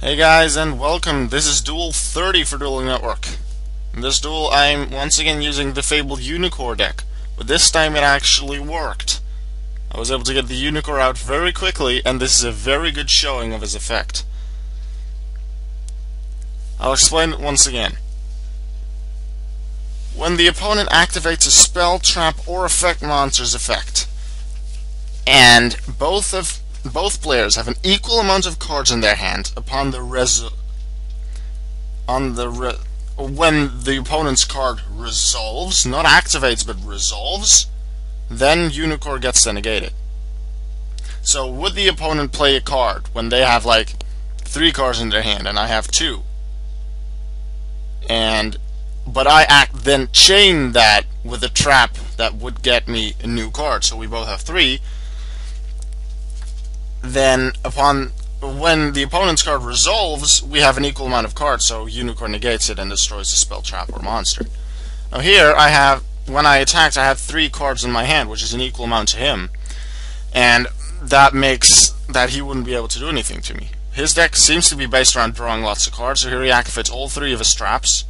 Hey guys, and welcome. This is Duel 30 for Dueling Network. In this duel, I'm once again using the Fabled Unicore deck, but this time it actually worked. I was able to get the Unicore out very quickly, and this is a very good showing of his effect. I'll explain it once again. When the opponent activates a spell, trap, or effect monster's effect, and both players have an equal amount of cards in their hand when the opponent's card resolves, not activates but resolves, then Unicore gets to negate it. So would the opponent play a card when they have like 3 cards in their hand and I have 2, but I then chain that with a trap that would get me a new card, so we both have 3. Then when the opponent's card resolves, we have an equal amount of cards, so Unicore negates it and destroys the spell, trap, or monster. Now here when I attacked, I had 3 cards in my hand, which is an equal amount to him, and that makes that he wouldn't be able to do anything to me. His deck seems to be based around drawing lots of cards, so here he activates all 3 of his traps.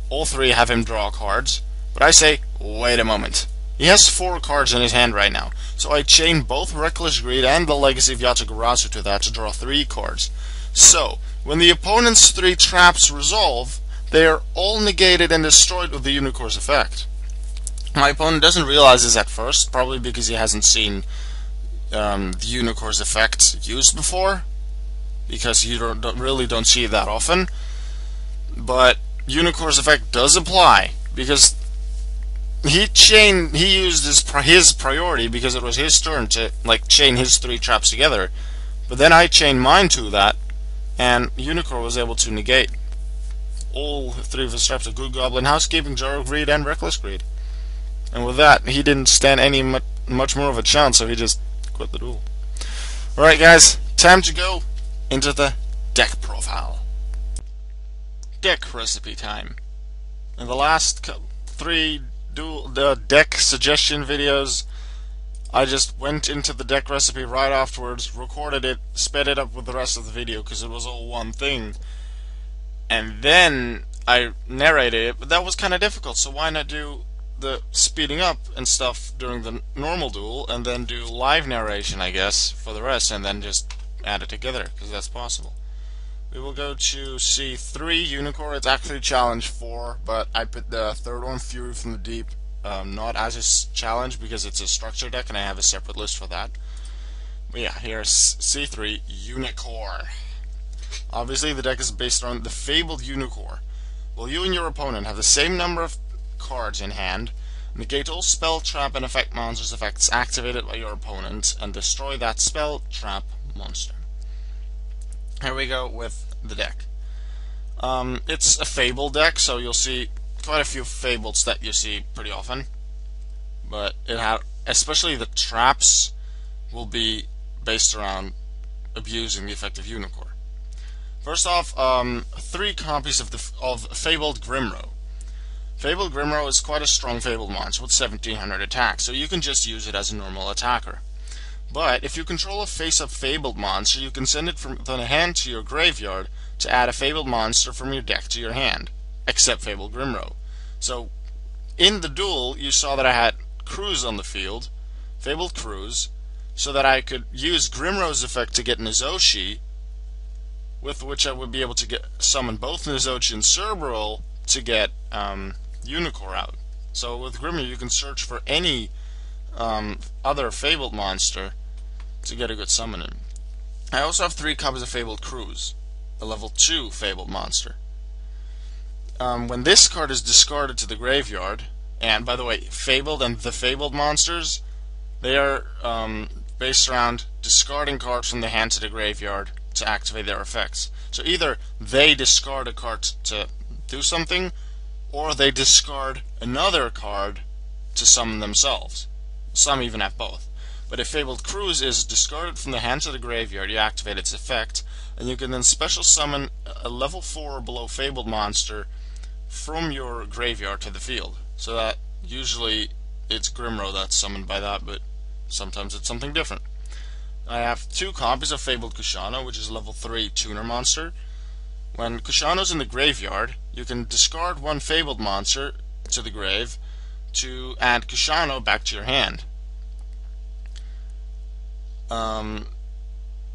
All 3 have him draw cards, but I say, wait a moment. He has 4 cards in his hand right now, so I chain both Reckless Greed and the Legacy of Yatagarasu to that to draw 3 cards. So, when the opponent's 3 traps resolve, they are all negated and destroyed with the Unicore's effect. My opponent doesn't realize this at first, probably because he hasn't seen the Unicore's effect used before, because you really don't see it that often. But Unicore's effect does apply, because he used his priority because it was his turn to chain his 3 traps together, but then I chained mine to that, and Unicore was able to negate all 3 of his traps: a Good Goblin, Housekeeping, Jar of Greed, and Reckless Greed. And with that, he didn't stand much more of a chance, so he just quit the duel. Alright guys, time to go into the deck profile. Deck recipe time. In the last 3 deck suggestion videos, I just went into the deck recipe right afterwards, recorded it, sped it up with the rest of the video because it was all one thing, and then I narrated it, but that was kind of difficult, so why not do the speeding up and stuff during the normal duel and then do live narration, I guess, for the rest, and then just add it together, because that's possible. We will go to C3 Unicore. It's actually challenge 4, but I put the third one, Fury from the Deep, not as a challenge because it's a structure deck and I have a separate list for that. But yeah, here's C3 Unicore. Obviously the deck is based on the Fabled Unicore. Well, you and your opponent have the same number of cards in hand. Negate all spell, trap, and effect monsters' effects activated by your opponent and destroy that spell, trap, monster. Here we go with the deck. It's a Fable deck, so you'll see quite a few Fableds that you see pretty often. But especially the traps will be based around abusing the effect of Unicore. First off, 3 copies of Fabled Grimrow. Fabled Grimrow is quite a strong Fabled monster with 1700 attack, so you can just use it as a normal attacker. But if you control a face-up Fabled monster, you can send it from the hand to your graveyard to add a Fabled monster from your deck to your hand, except Fabled Grimrow. So, in the duel, you saw that I had Cruise on the field, Fabled Cruise, so that I could use Grimrow's effect to get Nizoshi, with which I would be able to summon both Nizoshi and Cerberus to get Unicore out. So with Grimrow, you can search for any other Fabled monster to get a good summon in. I also have 3 copies of Fabled Cruise, a level 2 Fabled monster. When this card is discarded to the graveyard, and by the way, Fabled and the Fabled monsters, they are based around discarding cards from the hand to the graveyard to activate their effects. So either they discard a card to do something, or they discard another card to summon themselves. Some even have both. But if Fabled Cruise is discarded from the hand to the graveyard, you activate its effect, and you can then special summon a level 4 or below Fabled monster from your graveyard to the field. So that usually it's Grimrow that's summoned by that, but sometimes it's something different. I have 2 copies of Fabled Kushano, which is level 3 tuner monster. When Kushano's in the graveyard, you can discard 1 Fabled monster to the grave to add Kushano back to your hand.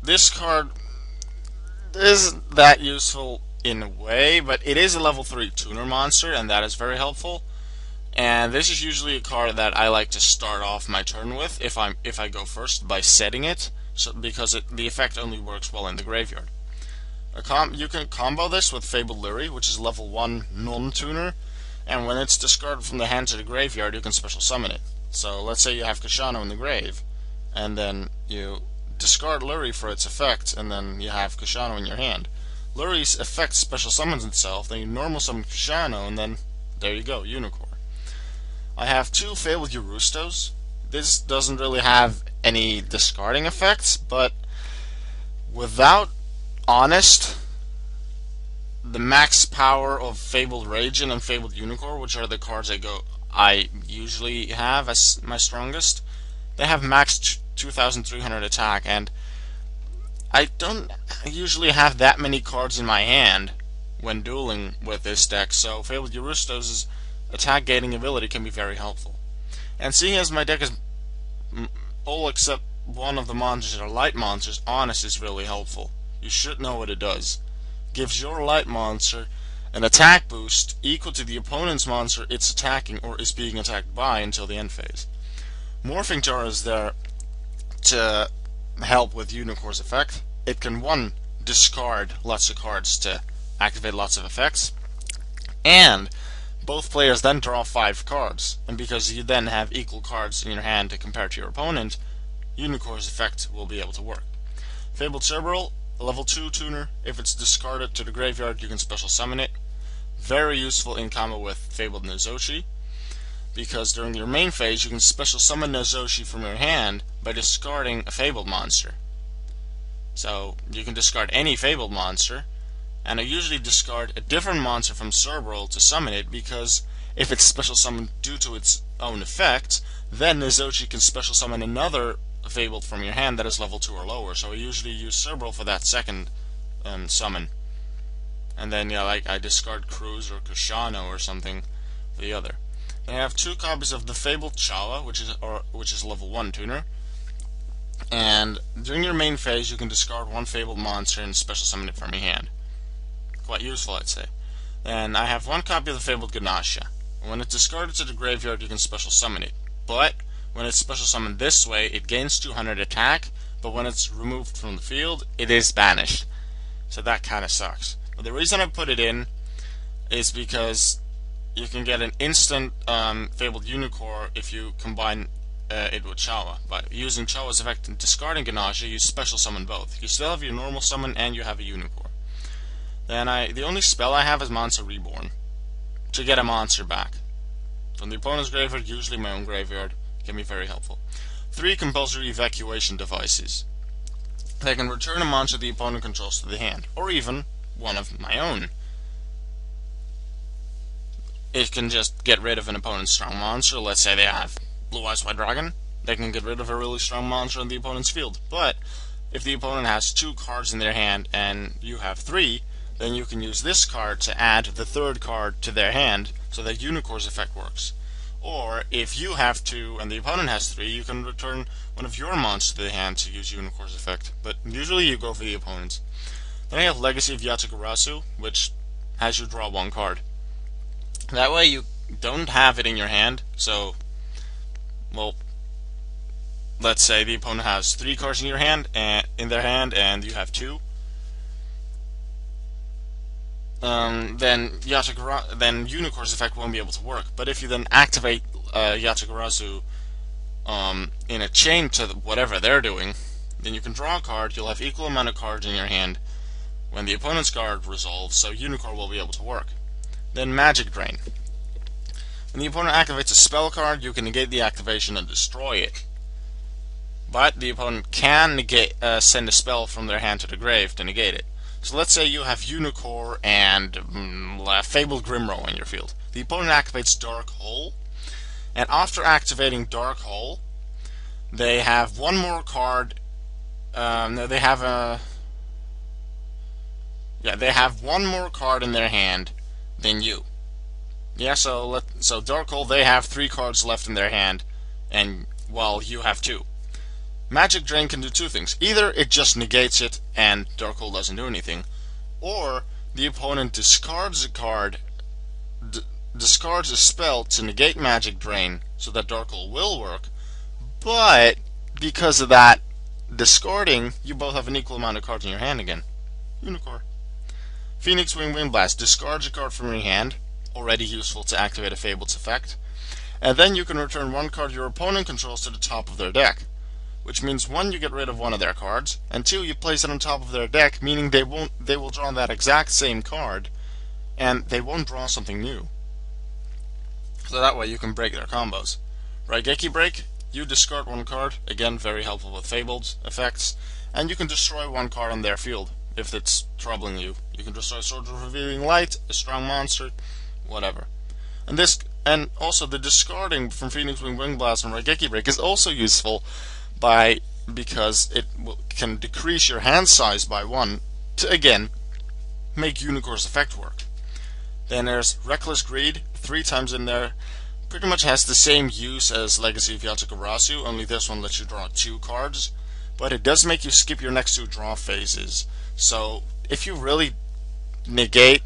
This card isn't that useful in a way, but it is a level 3 tuner monster, and that is very helpful. And this is usually a card that I like to start off my turn with if I go first by setting it, because the effect only works well in the graveyard. You can combo this with Fabled Luri, which is level 1 non-tuner, and when it's discarded from the hand to the graveyard, you can special summon it. So let's say you have Kushano in the grave, and then you discard Luri for its effect, and then you have Kushano in your hand. Luri's effect special summons itself, then you normal summon Kushano, and then there you go, Unicore. I have 2 Fabled Eurustos. This doesn't really have any discarding effects, but without Honest, the max power of Fabled Ragin and Fabled Unicore, which are the cards I usually have as my strongest, they have max 2,300 attack, and I don't usually have that many cards in my hand when dueling with this deck, so Fabled Eurustos' attack gating ability can be very helpful. And seeing as my deck is all except one of the monsters are light monsters, Honest is really helpful. You should know what it does. Gives your light monster an attack boost equal to the opponent's monster it's attacking or is being attacked by until the end phase. Morphing Jar is there to help with Unicore's effect. It can 1. Discard lots of cards to activate lots of effects, and both players then draw 5 cards, and because you then have equal cards in your hand to compare to your opponent, Unicore's effect will be able to work. Fabled Saber, level 2 tuner. If it's discarded to the graveyard, you can special summon it. Very useful in combo with Fabled Nozoshi, because during your main phase you can special summon Nozoshi from your hand by discarding a Fabled monster. So you can discard any Fabled monster, and I usually discard a different monster from Cerberus to summon it, because if it's special summoned due to its own effect, then Nozoshi can special summon another Fabled from your hand that is level 2 or lower. So I usually use Cerberus for that second summon, and then like I discard Cruz or Kushano or something for the other. Then I have 2 copies of the Fabled Chawa, which is level 1 tuner. And during your main phase, you can discard 1 Fabled monster and special summon it from your hand. Quite useful, I'd say. Then I have 1 copy of the Fabled Ganasha. When it's discarded to the graveyard, you can special summon it. But when it's special summoned this way, it gains 200 attack, but when it's removed from the field, it is banished. So that kinda sucks. But the reason I put it in is because you can get an instant Fabled Unicore if you combine it with Chawa. By using Chawa's effect and discarding Ganasha, you special summon both. You still have your normal summon and you have a Unicore. Then the only spell I have is Monster Reborn, to get a monster back. From the opponent's graveyard, usually my own graveyard, can be very helpful. 3 compulsory evacuation devices. They can return a monster the opponent controls to the hand, or even one of my own. It can just get rid of an opponent's strong monster. Let's say they have Blue Eyes White Dragon. They can get rid of a really strong monster in the opponent's field. But if the opponent has 2 cards in their hand and you have 3, then you can use this card to add the 3rd card to their hand so that Unicore's effect works. Or if you have 2 and the opponent has 3, you can return one of your monsters to the hand to use Unicore's effect. But usually you go for the opponent's. Then I have Legacy of Yatagarasu, which has you draw 1 card. That way you don't have it in your hand, so, well, let's say the opponent has 3 cards in their hand, and you have 2. Then Unicore's effect won't be able to work. But if you then activate Yatagarasu in a chain to whatever they're doing, then you can draw a card. You'll have equal amount of cards in your hand when the opponent's card resolves, so Unicore will be able to work. Then Magic Drain. When the opponent activates a spell card, you can negate the activation and destroy it. But the opponent can send a spell from their hand to the grave to negate it. So let's say you have Unicore and Fabled Grimrow in your field. The opponent activates Dark Hole, and after activating Dark Hole, they have 1 more card No, they have a... Yeah, they have one more card in their hand than you. Yeah, so Darkhold, they have 3 cards left in their hand, and, well, you have 2. Magic Drain can do 2 things. Either it just negates it, and Darkhold doesn't do anything, or the opponent discards a card, discards a spell to negate Magic Drain, so that Darkhold will work, but because of that discarding, you both have an equal amount of cards in your hand again. Unicore. Phoenix Wing Wind Blast discards a card from your hand, already useful to activate a Fabled's effect, and then you can return 1 card your opponent controls to the top of their deck, which means 1, you get rid of 1 of their cards, and 2, you place it on top of their deck, meaning they will draw that exact same card, and they won't draw something new. So that way you can break their combos. Raigeki Break, you discard 1 card, again very helpful with Fableds effects, and you can destroy 1 card on their field if it's troubling you. You can destroy Swords of Revealing Light, a strong monster, whatever. And also the discarding from Phoenix Wing Wing Blast and Raigeki Break is also useful because it can decrease your hand size by 1 to again make Unicore's effect work. Then there's Reckless Greed, 3 times in there. Pretty much has the same use as Legacy of Yachikarasu, only this one lets you draw 2 cards, but it does make you skip your next 2 draw phases. So if you really negate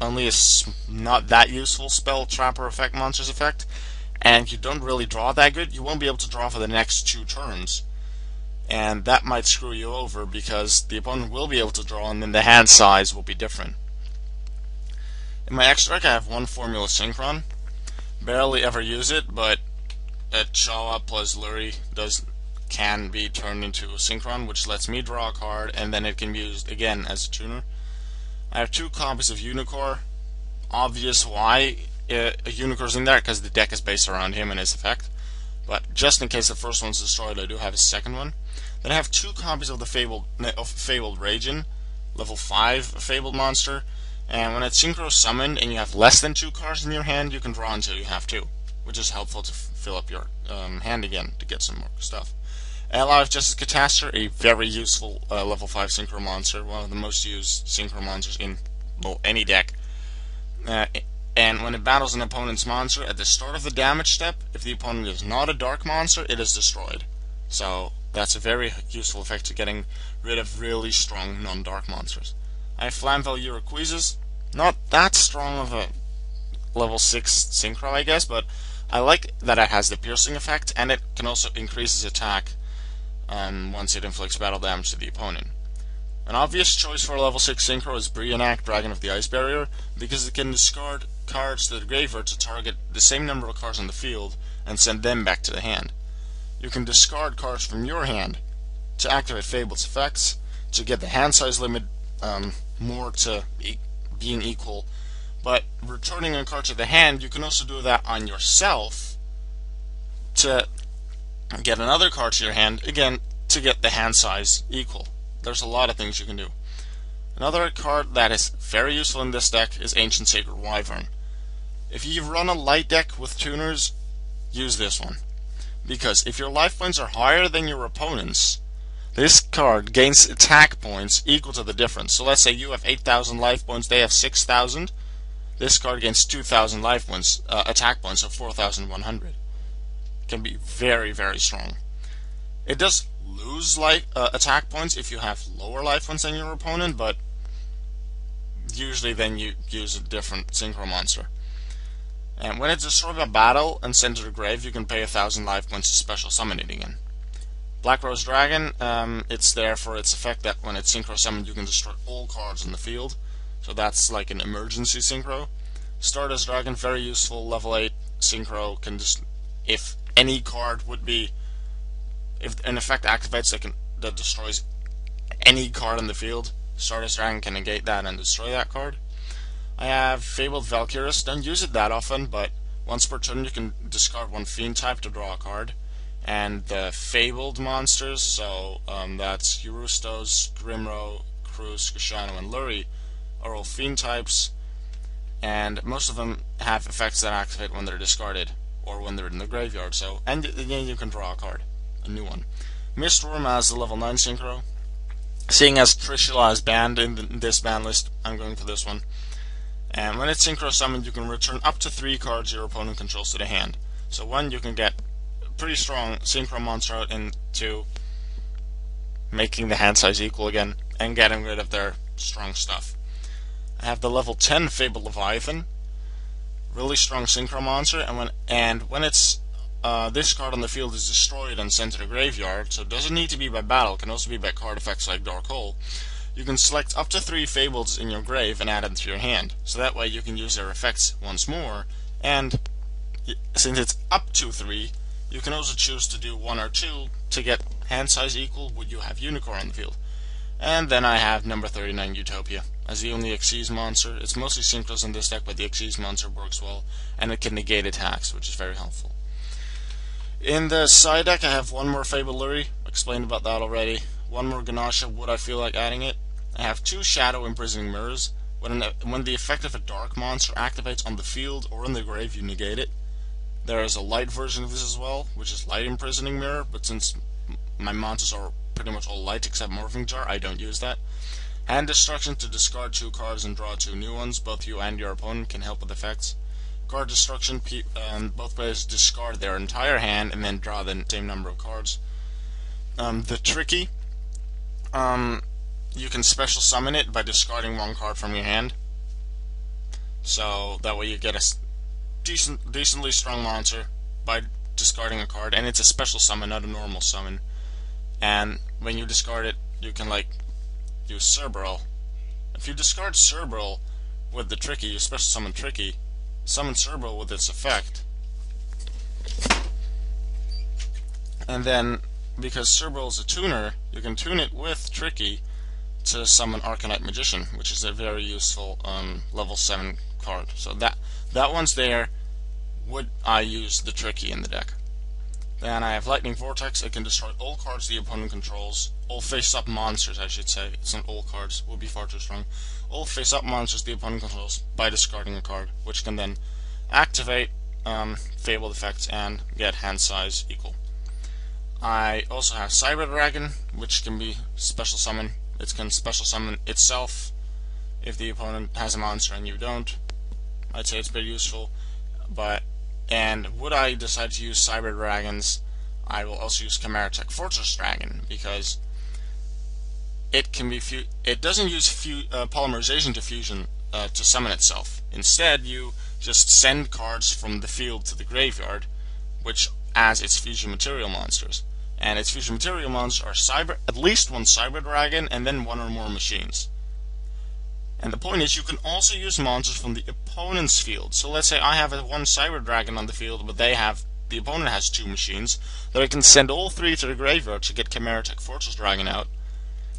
only a not that useful spell, trap, or effect monster's effect, and you don't really draw that good, you won't be able to draw for the next 2 turns. And that might screw you over because the opponent will be able to draw and then the hand size will be different. In my extra deck I have 1 Formula Synchron. Barely ever use it, but a Chawa plus Luri can be turned into a Synchron, which lets me draw a card and then it can be used again as a tuner. I have 2 copies of Unicore. Obvious why a Unicore's in there, because the deck is based around him and his effect. But just in case the first one's destroyed, I do have a second one. Then I have 2 copies of the Fabled Ragin, level 5 Fabled monster. And when it's Synchro summoned and you have less than 2 cards in your hand, you can draw until you have 2, which is helpful to fill up your hand again to get some more stuff. Ally of Justice Catastor, a very useful level 5 Synchro monster, one of the most used Synchro monsters in any deck. And when it battles an opponent's monster, at the start of the damage step, if the opponent is not a dark monster, it is destroyed. So that's a very useful effect to getting rid of really strong non-dark monsters. I have Flamvel Uruquizes, not that strong of a level 6 Synchro, I guess, but I like that it has the piercing effect, and it can also increase its attack once it inflicts battle damage to the opponent. An obvious choice for a level 6 Synchro is Brionac, Dragon of the Ice Barrier, because it can discard cards to the graveyard to target the same number of cards on the field and send them back to the hand. You can discard cards from your hand to activate Fabled's effects to get the hand size limit more to being equal, but returning a card to the hand, you can also do that on yourself to get another card to your hand, again, to get the hand size equal. There's a lot of things you can do. Another card that is very useful in this deck is Ancient Sacred Wyvern. If you run a light deck with tuners, use this one. Because if your life points are higher than your opponent's, this card gains attack points equal to the difference. So let's say you have 8,000 life points, they have 6,000. This card gains 2,000 life points, attack points, so 4,100. Can be very, very strong. It does lose attack points if you have lower life points than your opponent, but usually then you use a different Synchro monster. And when it's destroyed by battle and sent to the grave, you can pay 1,000 life points to special summon it again. Black Rose Dragon, it's there for its effect that when it's Synchro summoned, you can destroy all cards in the field. So that's like an emergency Synchro. Stardust Dragon, very useful, level 8 Synchro, can just, if any card would be, if an effect activates that destroys any card in the field, Stardust Dragon can negate that and destroy that card. I have Fabled Valkyrus, don't use it that often, but once per turn you can discard 1 Fiend type to draw a card. And the Fabled monsters, so that's Eurustos, Grimro, Cruz, Kushano, and Luri, are all Fiend types, and most of them have effects that activate when they're discarded, or when they're in the graveyard, so, and then you can draw a card, a new one. Mistworm has the level 9 Synchro, Seeing as Trishula is banned in this ban list, I'm going for this one. And when it's synchro summoned, you can return up to 3 cards your opponent controls to the hand. So 1, you can get a pretty strong synchro monster out, and 2, making the hand size equal again, and getting rid of their strong stuff. I have the level 10 Fabled Leviathan, really strong synchro monster, and when it's this card on the field is destroyed and sent to the graveyard, so it doesn't need to be by battle, it can also be by card effects like Dark Hole. You can select up to 3 Fableds in your grave and add them to your hand, so that way you can use their effects once more, and since it's up to 3, you can also choose to do 1 or 2 to get hand size equal would you have Unicore on the field. And then I have number 39 Utopia as the only Xyz monster. It's mostly synchros in this deck, but the Xyz monster works well, and it can negate attacks, which is very helpful. In the side deck I have one more Fabled Luri, explained about that already, one more Ganasha, would I feel like adding it. I have 2 Shadow Imprisoning Mirrors. When the effect of a dark monster activates on the field or in the grave, you negate it. There is a light version of this as well, which is Light Imprisoning Mirror, but since my monsters are pretty much all light except Morphing Jar, I don't use that. Hand Destruction to discard 2 cards and draw 2 new ones. Both you and your opponent can help with effects. Card Destruction, both players discard their entire hand and then draw the same number of cards. The Tricky, you can special summon it by discarding 1 card from your hand. So that way you get a decently strong monster by discarding a card, and it's a special summon, not a normal summon. And when you discard it, you can use Saber. If you discard Saber with the Tricky, you special summon Tricky, summon Saber with its effect, and then because Saber is a tuner, you can tune it with Tricky to summon Arcanite Magician, which is a very useful level 7 card. So that one's there. Would I use the Tricky in the deck? Then I have Lightning Vortex. It can destroy all cards the opponent controls. All face-up monsters, I should say. It's not all cards, would be far too strong. All face-up monsters the opponent controls by discarding a card, which can then activate Fabled effects and get hand size equal. I also have Saber Dragon, which can be special summon. It can special summon itself if the opponent has a monster and you don't. I'd say it's pretty useful. And would I decide to use Saber Dragons, I will also use Chimera-Tech Fortress Dragon, because it can be it doesn't use polymerization diffusion to summon itself. Instead, you just send cards from the field to the graveyard, which as its fusion material monsters. And its fusion material monsters are at least 1 Saber Dragon and then 1 or more machines. And the point is, you can also use monsters from the opponent's field. So let's say I have 1 Saber Dragon on the field, but the opponent has 2 machines. Then I can send all 3 to the graveyard to get Chimera-Tech Fortress Dragon out.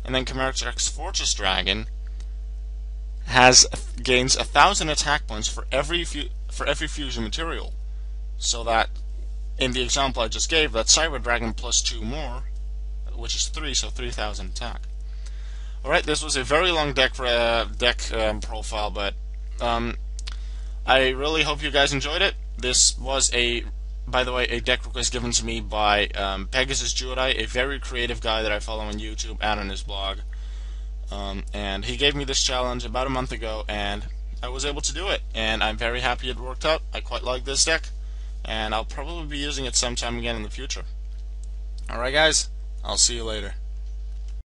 And then Chimera-Tech Fortress Dragon gains 1,000 attack points for every fusion material. So that, in the example I just gave, that Saber Dragon plus 2 more, which is 3, so 3,000 attack. Alright, this was a very long deck profile, but I really hope you guys enjoyed it. This was by the way, a deck request given to me by PegasusJudai, a very creative guy that I follow on YouTube and on his blog. And he gave me this challenge about a month ago, and I was able to do it. And I'm very happy it worked out. I quite like this deck, and I'll probably be using it sometime again in the future. Alright guys, I'll see you later.